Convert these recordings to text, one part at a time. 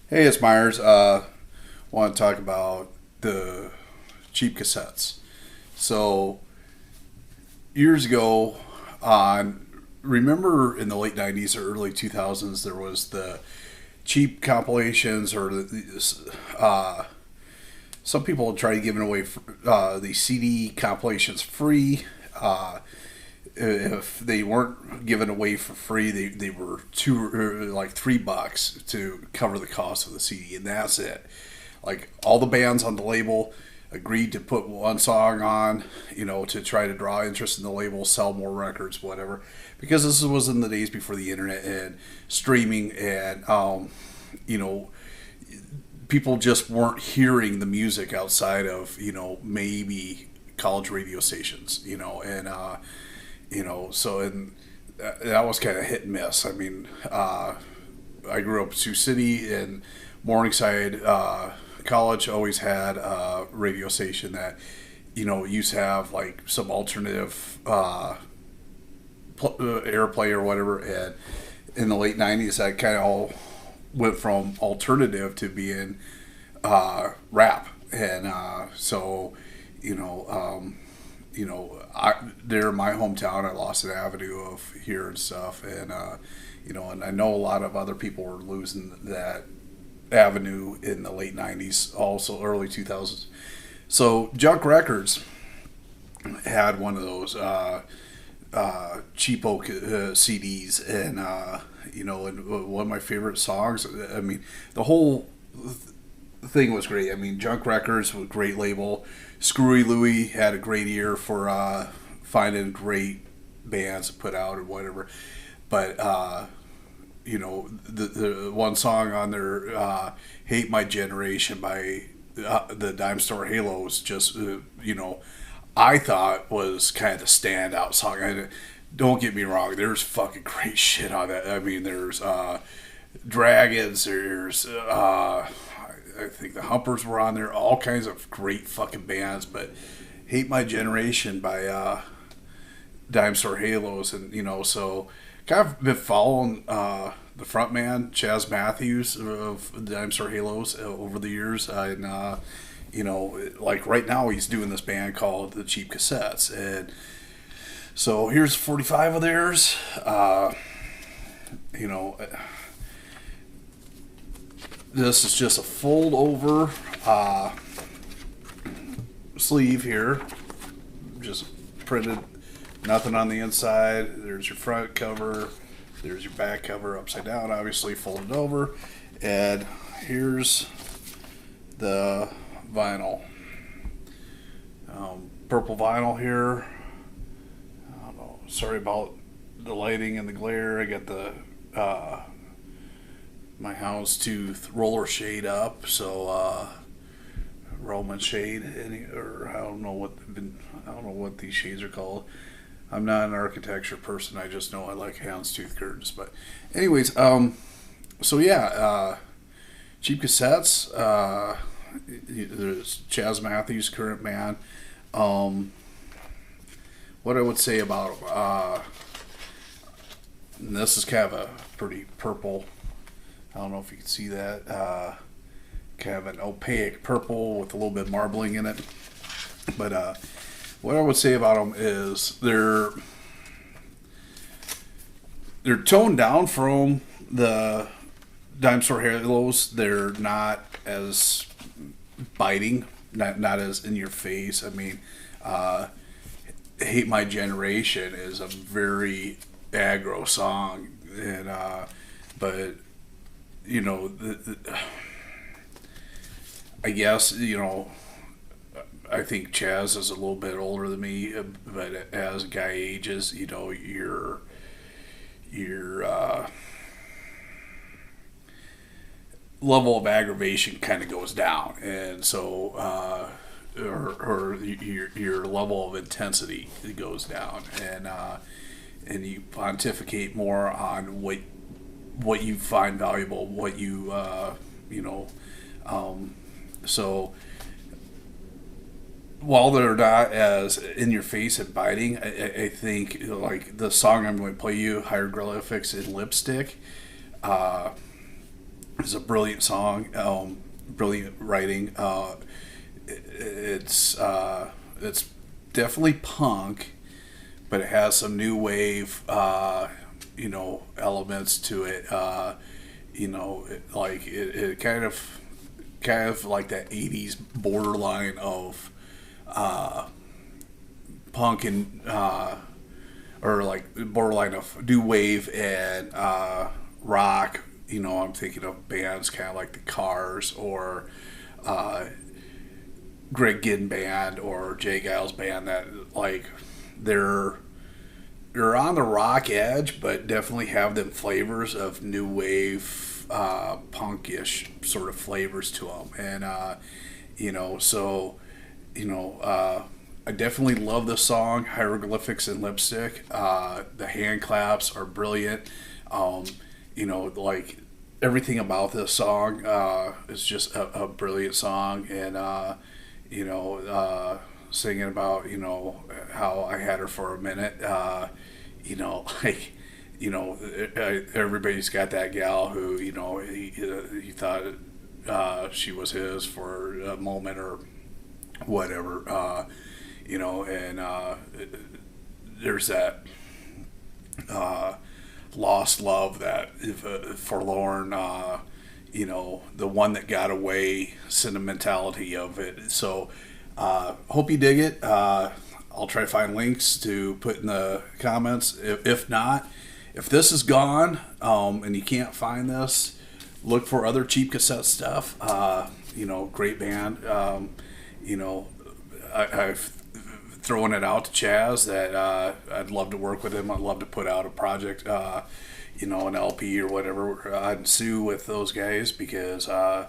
Hey, it's Myers. Want to talk about the cheap cassettes. So years ago, on remember in the late '90s or early 2000s, there was the cheap compilations, or some people tried giving away the CD compilations free. If they weren't given away for free, they were like $3 to cover the cost of the CD, and that's it. Like all the bands on the label agreed to put one song on, to try to draw interest in the label, sell more records, whatever. Because this was in the days before the internet and streaming, and you know, people just weren't hearing the music outside of maybe college radio stations, so and that was kind of hit and miss. I mean, I grew up in Sioux City, and Morningside College always had a radio station that used to have like some alternative airplay or whatever. And in the late '90s, that kind of all went from alternative to being rap, and you know. There in my hometown, I lost an avenue of here and stuff, and and I know a lot of other people were losing that avenue in the late '90s, also early 2000s. So Junk Records had one of those cheapo CDs, and and one of my favorite songs. I mean, the whole thing was great. I mean, Junk Records was a great label. Screwy Louie had a great ear for finding great bands to put out or whatever. But the one song on there, "Hate My Generation" by the Dime Store Halos, just I thought was kind of the standout song. And don't get me wrong, there's fucking great shit on that. I mean, there's Dragons, there's I think the Humpers were on there, all kinds of great fucking bands. But "Hate My Generation" by Dime Store Halos, and so kind of been following the front man Chaz Matthews of the Dime Store Halos over the years, and like right now he's doing this band called the Cheap Cassettes, and so here's 45 of theirs. This is just a fold over sleeve here, just printed, nothing on the inside. There's your front cover, there's your back cover, upside down, obviously folded over, and here's the vinyl. Purple vinyl here. I don't know. Sorry about the lighting and the glare. I got the my houndstooth roller shade up, so Roman shade, or I don't know what these shades are called. I'm not an architecture person. I just know I like houndstooth curtains. But anyways, so yeah, Cheap Cassettes. There's Chaz Matthews, current man. What I would say about him, and this is kind of a pretty purple. I don't know if you can see that. Kind of an opaque purple with a little bit of marbling in it. But what I would say about them is they're toned down from the Dime Store Halos. They're not as biting, not as in your face. I mean, "Hate My Generation" is a very aggro song, and but I guess I think Chaz is a little bit older than me, but as a guy ages, your level of aggravation kind of goes down, and so or your level of intensity goes down, and you pontificate more on what you find valuable, what you so while they're not as in your face and biting, I think like the song I'm going to play you, "Hieroglyphics in Lipstick," is a brilliant song, brilliant writing. It's definitely punk, but it has some new wave, elements to it. It kind of like that '80s borderline of punk and or like borderline of new wave and rock. I'm thinking of bands kind of like the Cars or Greg Ginn band or Jay Giles band that like they're on the rock edge, but definitely have them flavors of new wave, punkish sort of flavors to them, and I definitely love the song Hieroglyphics and Lipstick. The hand claps are brilliant. Like everything about this song is just a brilliant song, and singing about how I had her for a minute. Everybody's got that gal who he thought she was his for a moment or whatever. There's that lost love, that forlorn, the one that got away sentimentality of it. So hope you dig it. I'll try to find links to put in the comments. If not, if this is gone and you can't find this, look for other Cheap Cassette stuff. Great band. I've thrown it out to Chaz that I'd love to work with him. I'd love to put out a project, an LP or whatever on Sioux with those guys, because I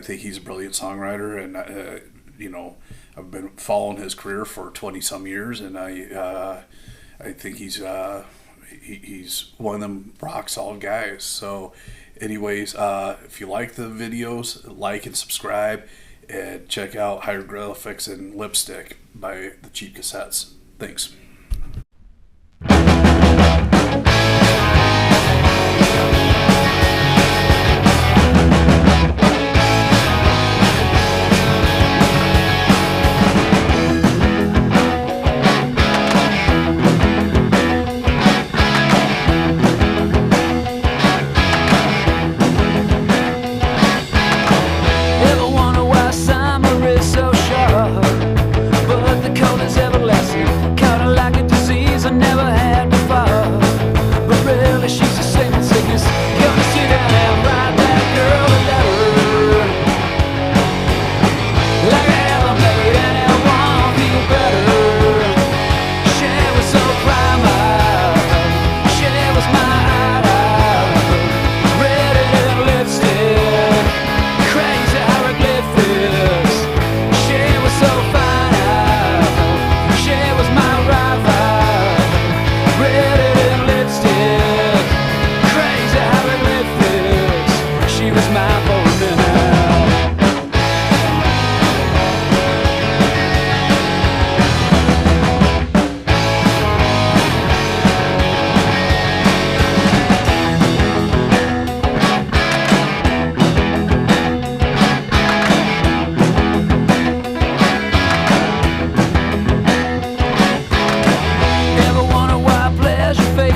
think he's a brilliant songwriter, and I've been following his career for 20 some years, and I think he's one of them rock solid guys. So anyways, if you like the videos, like and subscribe, and check out Hieroglyphics and Lipstick by the Cheap Cassettes. Thanks.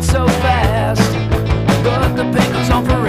So fast, but the pain goes on forever.